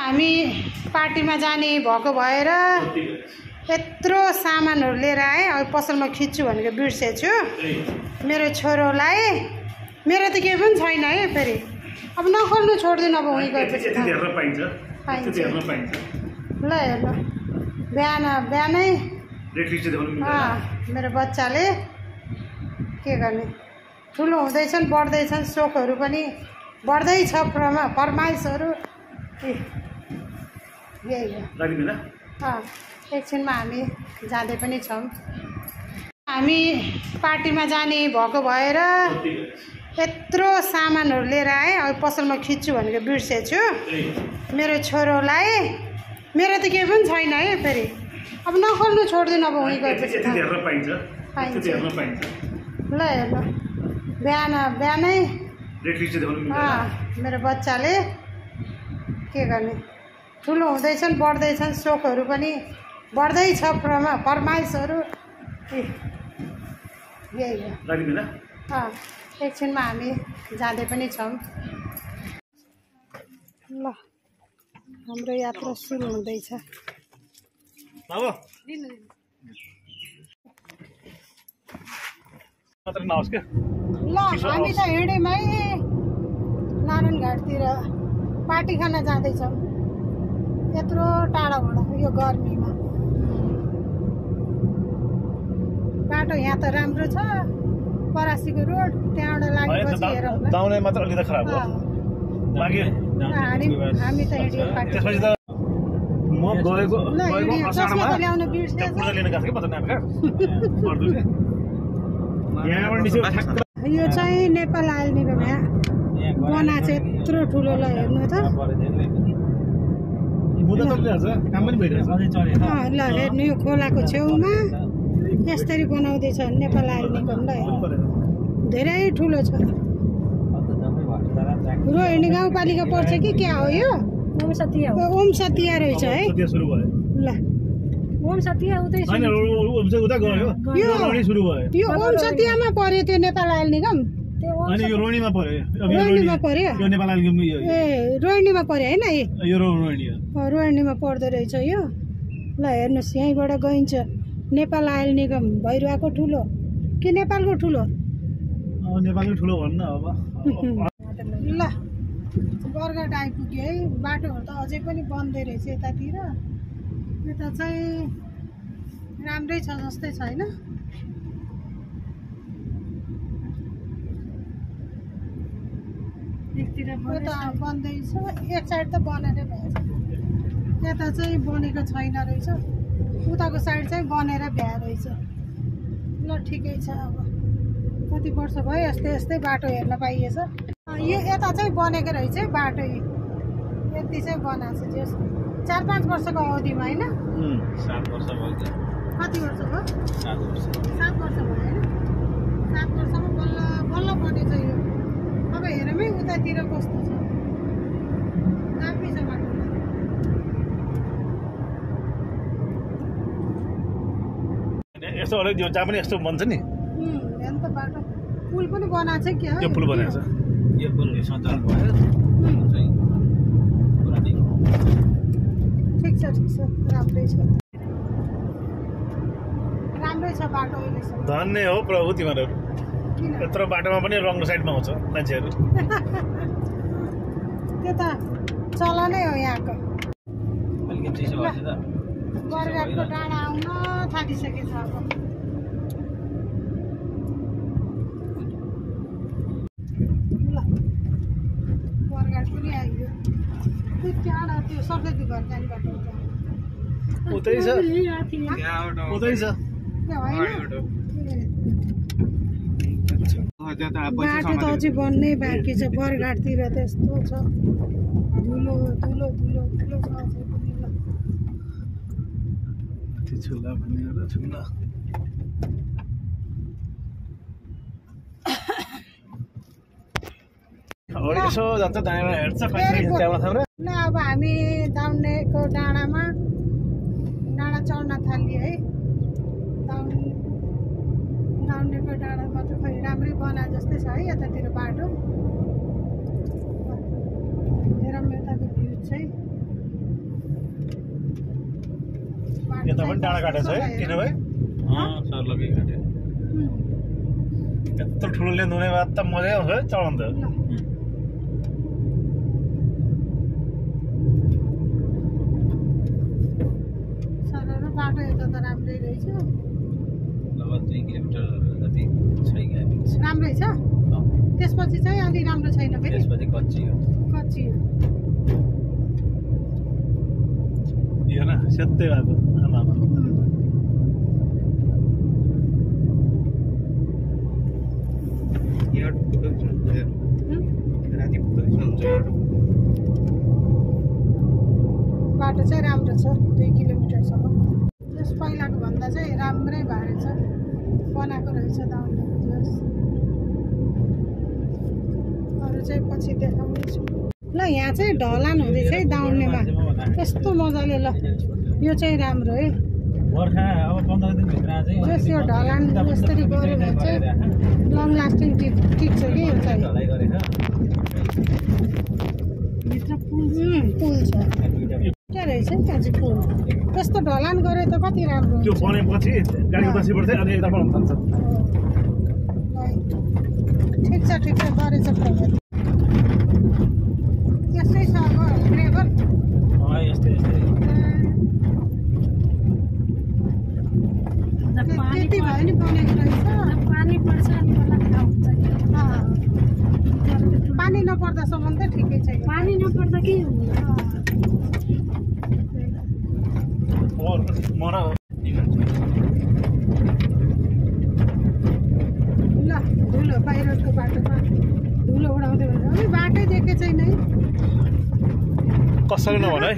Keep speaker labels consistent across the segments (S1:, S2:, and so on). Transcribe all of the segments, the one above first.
S1: हामी पार्टीमा जाने भएको भएर यत्रो सामानहरू लिएर आएँ। अब पसलमा खिच्छु भनेको बिर्सेछु मेरो छोरोलाई। मेरो त केही पनि छैन है। फेरि अब नखोल्नु छोड्दिनु। अब उहीँ गएपछि पाइन्छ ल हेर्नु। बिहानै मेरो बच्चाले के गर्ने, ठुलो हुँदैछन्, बढ्दैछन्, सोखहरू पनि बढ्दैछ, फरमाइसहरू यही हो। एकछिनमा हामी जाँदै पनि छौँ। हामी पार्टीमा जाने भएको भएर यत्रो सामानहरू लिएर आएँ। अब पसलमा खिच्छु भनेको बिर्सेछु मेरो छोरोलाई। मेरो त केही पनि छैन है। फेरि अब नखोल्नु छोड्दिनु। अब उहीँ गएपछि पाइन्छ ल हेर्नु। बिहानै मेरो बच्चाले के गर्ने, ठुलो हुँदैछन्, बढ्दैछन्, सोखहरू पनि बढ्दैछ, फरमाइसहरू यही हो। एकछिनमा हामी जाँदै पनि छौँ। ल हाम्रो यात्रा सुरु हुँदैछ। ल हामी त हिँडेमै नारायण घाटतिर पार्टी खान जाँदैछौँ। यत्रो टाढाबाट यो गर्मीमा। बाटो यहाँ त राम्रो छ, परासीको रोड। त्यहाँबाट लागेपछि हेरौँ।
S2: दाउने मात्र अलि त खराब हो। बाकी
S1: हामी त हिँड्यौँ पार्टी।
S2: त्यसपछि त म गएको
S1: चस्मा त ल्याउन बिर्सेछ।
S2: पूजा लिन गएको थिएँ म त नाटक यहाँबाट निस्क्यो ठ्याक्क।
S1: यो चाहिँ नेपाल आयल निगम। यहाँ बना चाहिँ यत्रो ठुलो। ल हेर्नु त।
S2: काम पनि भइरहेछ।
S1: ल हेर्नु, यो खोलाको छेउमा यसरी बनाउँदैछ नेपाल आयल निगम। ल धेरै ठुलो छ। रोहिणी गाउँपालिका पर्छ कि क्या हो यो? ओम सतिया रहेछ है। ल ओम सतिया उतै यो ओम सतियामा पर्यो त्यो नेपाल आयल निगम।
S2: रोहिणीमा पर्यो।
S1: रोहिणीमा पर्यो।
S2: नेपाल आयल निगम
S1: ए रोहिणीमा पर्यो होइन?
S2: यो रोहिणी
S1: रोहिणीमा पर्दो रहेछ यो। ल हेर्नुहोस्, यहीँबाट गइन्छ नेपाल आयल निगम। भैरुवाको ठुलो कि नेपालको ठुलो?
S2: नेपालको ठुलो भन्न अब।
S1: ल बरघाट आइपुग्यो है। बाटोहरू त अझै पनि बन्दै रहेछ यतातिर। यता चाहिँ राम्रै छ जस्तै छैन। एकतिर बन्दैछ, एक साइड त बनेरै भएछ। यता चाहिँ बनेको छैन रहेछ। उताको साइड चाहिँ बनेर भ्या रहेछ। ल ठिकै छ। अब कति वर्ष भयो यस्तै यस्तै बाटो हेर्न पाइएछ। यो यता चाहिँ बनेको रहेछ है बाटो। यति चाहिँ बनाएको छ। जस 4-5 वर्षको अवधिमा होइन?
S2: 7 वर्ष भयो।
S1: कति वर्ष भयो?
S2: 7 वर्ष।
S1: 7 वर्ष भयो होइन? 7 वर्षमा बल्ल बनेछ यो। अब हेरौँ है उतातिर कस्तो छ। दामी छ बाटो।
S2: यस्तो अलिक जहाँ पनि यस्तो बन्छ नि।
S1: हेर्नु त बाटो। पुल पनि बनाएको छ क्या?
S2: यो पुल बनाएको छ। यो पुल सञ्चालन भयो।
S1: ठिक छ राम्रै छ। राम्रै छ बाटो अहिलेसम्म।
S2: धन्य हो प्रभु तिमीहरू। यत्रो बाटोमा पनि रङ साइडमा आउँछ मान्छेहरू।
S1: त्यो त चलनै हो यहाँको। बरघाटको डाँडा आउन थालिसकेछ अब। ल बरघाट पनि आइयो। त्यो डाँडा त्यो सफेद घर जाने बाटो
S2: उतै छ। उतै छ।
S1: बाटो त अझै बन्नै बाँकी छ। बरघाटतिर त्यस्तो छ। धुलो धुलो धुलो धुलो छ अझै पनि।
S2: झुला पनि एउटा झुला। यसो जान्छ दायाँमा हेर्छ।
S1: ल अब हामी दाउनेको डाँडा चढ्न थालियो है। दाउनेको डाँडामा त खै राम्रै बना जस्तै छ है यतातिर बाटो। हेरौँ यताको भ्यू चाहिँ।
S2: यता पनि डाँडा काटेको छ है किनभने
S3: सर्लकै काट्यो
S2: यत्रो ठुलो लेन्थ हुने भए त मजै आउँछ है चढाउनु त
S1: सरर बाटो यता त राम्रै रहेछ
S3: लगभग 2 किलोमिटर जति छै गाडी
S1: राम्रै छ त्यसपछि चाहिँ अलि राम्रो छैन फेरि
S3: त्यसपछि कच्ची हो
S2: यो न सेतै भएको आमा
S3: यो राति पुग्छ
S1: बाटो चाहिँ राम्रो छ 2 किलोमिटरसम्म जस पहिलाको भन्दा चाहिँ राम्रै भएको छ बनाएको रहेछ दाउनले अरू चाहिँ पछि देखाउनेछु ल यहाँ चाहिँ ढलान हुँदैछ है दाउनेमा यस्तो मजाले ल यो चाहिँ राम्रो है
S3: बर्खा अब 15 दिन भित्र चाहिँ
S1: जस यो ढलान यसरी गऱ्यो भने चाहिँ लङ लास्टिङ टिक्छ कि यो चाहिँ
S3: ढलाइ गरेको
S1: भित्र पुल छ के रहेछ नि त्यहाँ चाहिँ पुल यस्तो ढलान गरे त कति राम्रो
S2: त्यो बनेपछि गाडी उता सिपर्दै अनि यता बनाउनु थाल्छ
S1: ठिक छ गरेछ प्रगति यस्तै छ अब लेभल
S3: यस्तै
S1: त्यति भयो नि बनेको रहेछ पानी पर्छ पानी नपर्दासम्म त ठिकै छ पानी नपर्दा के
S2: मरा
S1: ल धुलो बाहिरको बाटोमा धुलो उडाउँदै हुन्छ बाटै देखे छैन है
S2: कसरी नभन है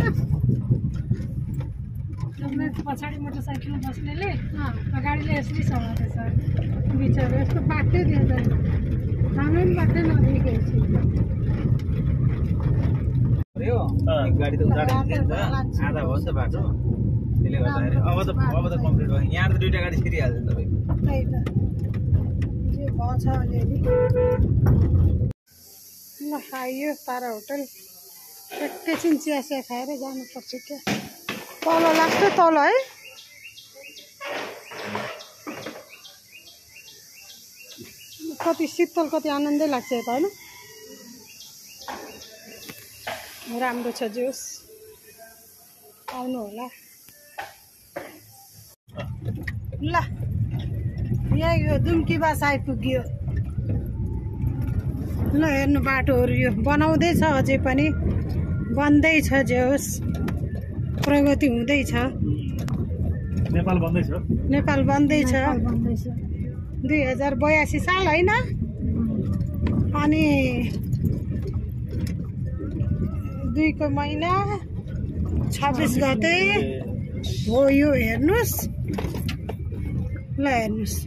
S1: पछाडि मोटरसाइकलमा बस्नेले गाडीले यसरी चलाउँदैछ बिचरा यस्तो बाटै दिँदैन हामी पनि बाटै नदेखेको छु
S3: गाडी त उतार आधा भयो नि त बाटो त्यसले गर्दाखेरि अब त कम्प्लिट भयो यहाँ त 2टा गाडी छिरिहाल्छ तपाईँ
S1: त्यही त जे भन्छ अलिअलि ल आइयो तारा होटल एकैछिन चिया खाएर जानुपर्छ क्या तल लाग्छ तल है कति शीतल कति आनन्दै लाग्छ यता होइन राम्रो छ जोस आउनु होला ल यही हो दुम्कीबास आइपुग्यो ल हेर्नु बाटोहरू यो बनाउँदैछ अझै पनि बन्दैछ जोस प्रगति हुँदैछ
S2: नेपाल बन्दैछ
S1: 2082 साल होइन अनि 2 को महिना 26 गते हो यो हेर्नुहोस् ल हेर्नुहोस्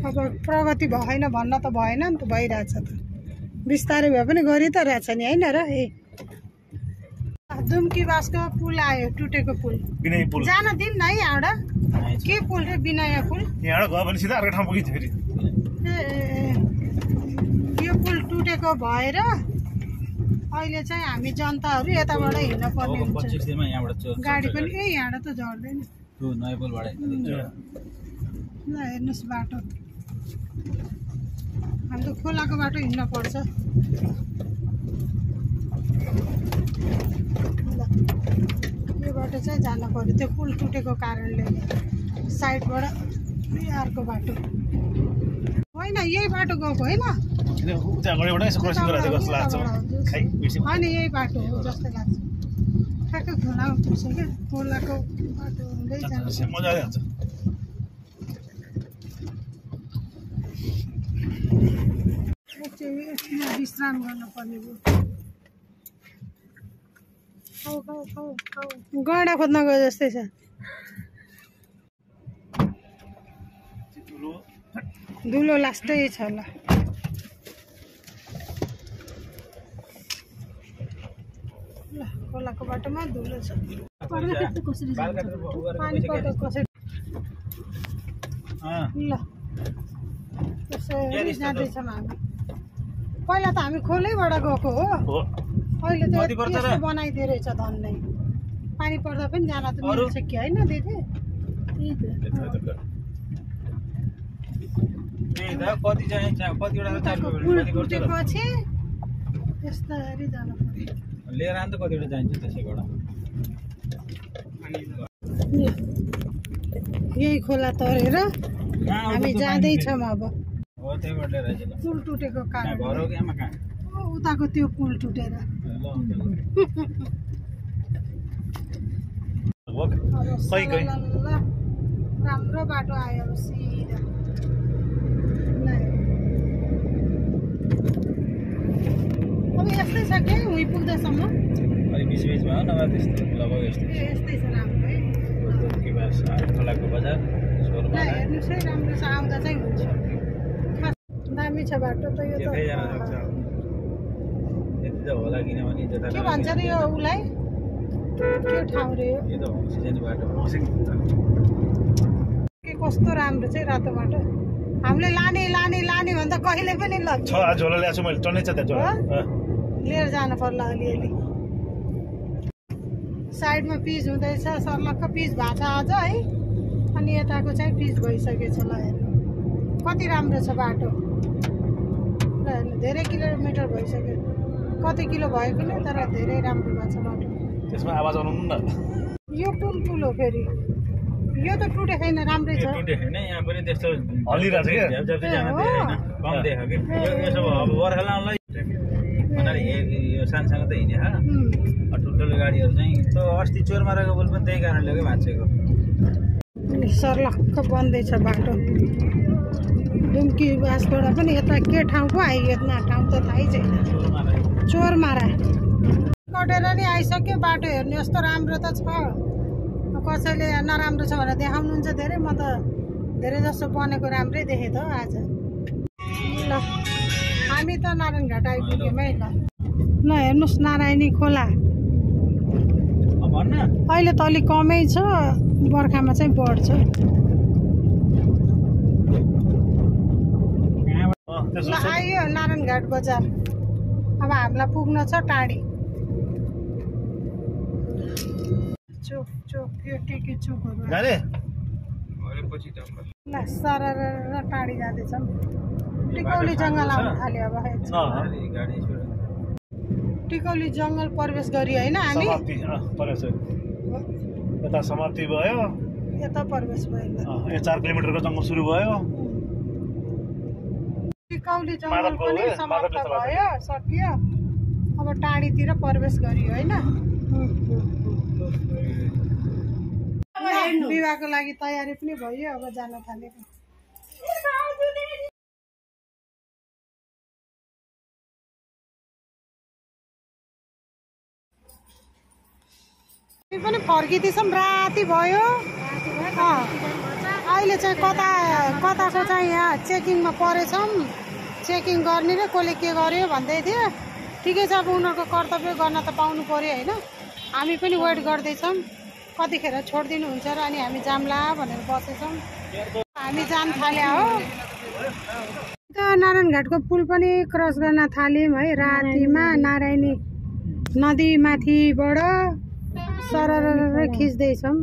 S1: अब प्रगति भएन भन्न त भएन नि त भइरहेछ त बिस्तारै भए पनि गरि त रहेछ नि होइन र ए दुम्कीबासको पुल आयो टुटेको पुल जान दिन्न है यहाँबाट के पुल रे विनय पुल
S2: यहाँबाट गयो भने सिधा अर्को ठाउँ पुगिन्छ फेरि
S1: यो पुल टुटेको भएर अहिले चाहिँ हामी जनताहरू यताबाट हिँड्न पर्ने हुन्छ गाडी पनि यहाँबाट त झर्दैन ल हेर्नुहोस् बाटो हामी त खोलाको बाटो हिँड्न पर्छ यो बाटो चाहिँ जान पर्यो त्यो पुल टुटेको कारणले साइडबाट अर्को बाटो होइन यही बाटो गएको होइन होइन यही बाटो हो जस्तो लाग्छ ठ्याक्कै खोलामा पुग्छ क्या खोलाको बाटो हुँदै जान्छ
S2: मजा आइहाल्छ
S1: विश्राम गर्नुपर्ने भयो गैँडा खोज्न गयो जस्तै छ धुलो लास्टै छ ल खोलाको बाटोमा धुलो छ पानी पर्दा कसरी ल त्यसरी जाँदैछौँ हामी पहिला त हामी खोलैबाट गएको हो अहिले त यस्तो बनाइदिए रहेछ धन्नै पानी पर्दा पनि जान त मिल्छ कि होइन दिदी?
S3: कति चाहिन्छ कतिवटा
S1: पुल टुटेपछि यस्तरी जानु पर्यो।
S3: लिएर आएर त कतिवटा चाहिन्छ त्यसैबाट
S1: यही खोला तरेर हामी जाँदैछौँ अब।
S3: हो त्यहीबाट लिएर आइज ल।
S1: पुल टुटेको कारण
S3: घर हो कि आमा कहाँ?
S1: उताको त्यो पुल टुटेर राम्रो बाटो आयो अब सिधा। अब यस्तै छ कि उहीँ पुग्दासम्म
S3: अलिक बिचमा हो नभए त्यस्तो लगभग
S1: यस्तै छ राम्रो है।
S3: खोलाको बजार
S1: हेर्नुहोस् है राम्रो छ, आउँदा चाहिँ हुन्छ। दामी छ बाटो त यो त।
S3: यति त होला किनभने
S1: के भन्छ अरे यो उसलाई के ठाउँ रे यो?
S3: यो त होमस्टे जाने बाटो
S1: के कस्तो राम्रो चाहिँ रातो बाटो। हामीले लाने लाने लाने भन्दा कहिले पनि लग्छ।
S2: झोला ल्याएको छु मैले, टन्नै छ त्यहाँ झोला।
S1: लिएर जानु पर्ला अलिअलि। साइडमा पिच हुँदैछ, सर्लक्क पिच भएको छ अझ है। अनि यताको चाहिँ पिच भइसकेछ। ल हेर्नु कति राम्रो छ बाटो। ल हेर्नु धेरै किलोमिटर भइसक्यो, कति किलो भयो कि नै, तर धेरै राम्रो भएको छ बाटो।
S2: त्यसमा आवाज आउनु न।
S1: यो पुल हो फेरि, यो त टुटे छैन, राम्रै छ।
S3: टुटे हैन, यहाँ पनि त्यस्तो
S2: हल्लिरहेछ के
S3: जति जान दिएन, कम देख के यो यसो अब बर्खालाई मलाई यो सानसानो त हिँडे हा ठुल्ठुलो गाडीहरू चाहिँ त्यो अस्ति चोरमाराको पुल पनि त्यही कारणले हो भाँचेको।
S1: सर्लक्क बन्दैछ बाटो। डुम्की बासबाट पनि यता के ठाउँ पो आयो, यता ठाउँ त थाहै छैन। चोरमारा कटेर नि आइसक्यो। बाटो हेर्नु यस्तो राम्रो त छ, कसैले नराम्रो छ भनेर देखाउनुहुन्छ धेरै। म त धेरै जस्तो बनेको राम्रै देखेँ त आज। ल हामी त नारायणघाट आइपुग्यौँ है। ल हेर्नुहोस् नारायणी खोला। अहिले त अलिक कमै छ, बर्खामा चाहिँ बढ्छ। ल आइयो नारायणघाट बजार। अब हामीलाई पुग्न छ टाढी। चोक चोक यो के चोकहरू ल सरर टाढी जाँदैछौँ। टिकौली जङ्गल आउनु थाल्यो अब। टिकौली जङ्गल प्रवेश गरी होइन हामी,
S2: यता समाप्ति भयो,
S1: यता प्रवेश भयो।
S2: 4 किलोमिटरको जङ्गल सुरु भयो।
S1: टिकौली जङ्गल पनि समाप्त भयो, सकियो। अब टाढीतिर प्रवेश गरियो होइन। विवाहको लागि तयारी पनि भयो, अब जान थालेको। पनि फर्किँदैछौँ, राति भयो। अहिले चाहिँ कताको चाहिँ यहाँ चेकिङमा परेछौँ। चेकिङ गर्ने र कसले के गर्यो भन्दै थियो। ठिकै छ, अब उनीहरूको कर्तव्य गर्न त पाउनु पर्यो होइन। हामी पनि वेट गर्दैछौँ कतिखेर छोडिदिनुहुन्छ र अनि हामी जाम्ला भनेर बसेछौँ। हामी जान थाल्यो हो। त नारायणघाटको पुल पनि क्रस गर्न थाल्यौँ है। रातिमा नारायणी नदीमाथिबाट सरर खिच्दैछौँ।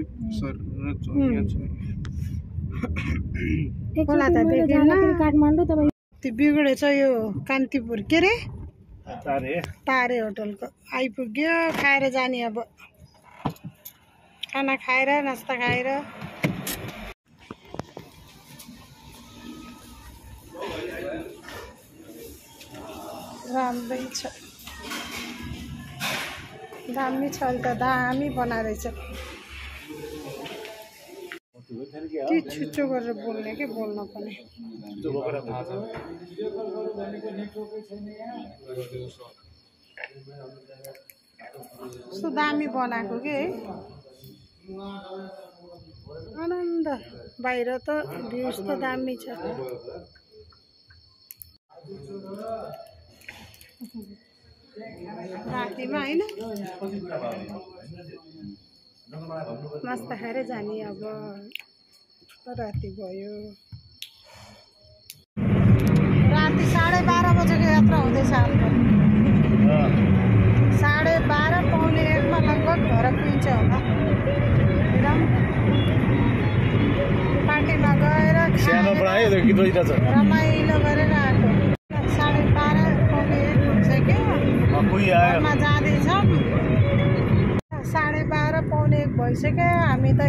S1: खोला त देखेन। काठमाडौँ तपाईँ त्यो बिग्रेछ यो कान्तिपुर के रे तारे होटलको आइपुग्यो। खाएर जाने अब, खाना खाएर नास्ता खाएर। राम्रै छ, दामी छ। अहिले त दामी बनाएछ। के छुच्चो गरेर बोल्ने के बोल्न पनि। कस्तो दामी बनाएको के है। आनन्द। बाहिर त भ्यूज त दामी छ। रातिमा होइन नास्ता खाएर जाने। अब राति भयो, राति 12:30 बजेको यात्रा हुँदैछ हाम्रो। 12:30 पौने 1 लगभग घर पुगिन्छ होला। एकदम पार्टीमा गएर
S2: सानो बनायो त्यो गीत बजिरहेछ
S1: रमाइलो गरेर आएको। 12:30 पौने 1 भइसक्यो।
S2: कोही आयो
S1: घरमा जाँदैछौँ। 12:30 पौने 1 भइसक्यो। हामी त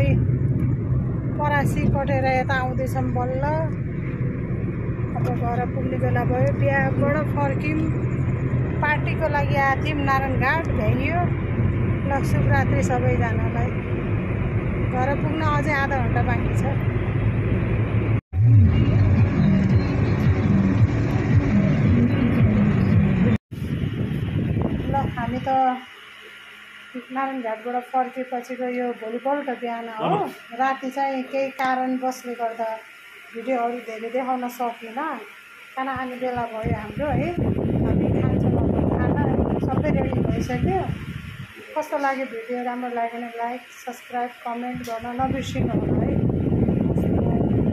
S1: परासी कटेर यता आउँदैछौँ बल्ल। अब घर पुग्ने बेला भयो। बिहाबाट फर्क्यौँ। पार्टीको लागि आएको थियौँ नारायणघाट भ्याइयो। ल शुभरात्रि सबैजनालाई। घर पुग्न अझै आधा घन्टा बाँकी छ। ल हामी त नारायणघाटबाट फर्केपछिको यो भोलिपल्ट बिहान हो। राति चाहिँ केही कारणवशले गर्दा भिडियोहरू धेरै देखाउन सकिनँ। खाना खाने बेला भयो हाम्रो है। हामी खान्छौँ अब खाना सबै रेडी भइसक्यो। कस्तो लाग्यो भिडियो? राम्रो लाग्यो भने लाइक सब्सक्राइब कमेन्ट गर्न नबिर्सिनु होला है।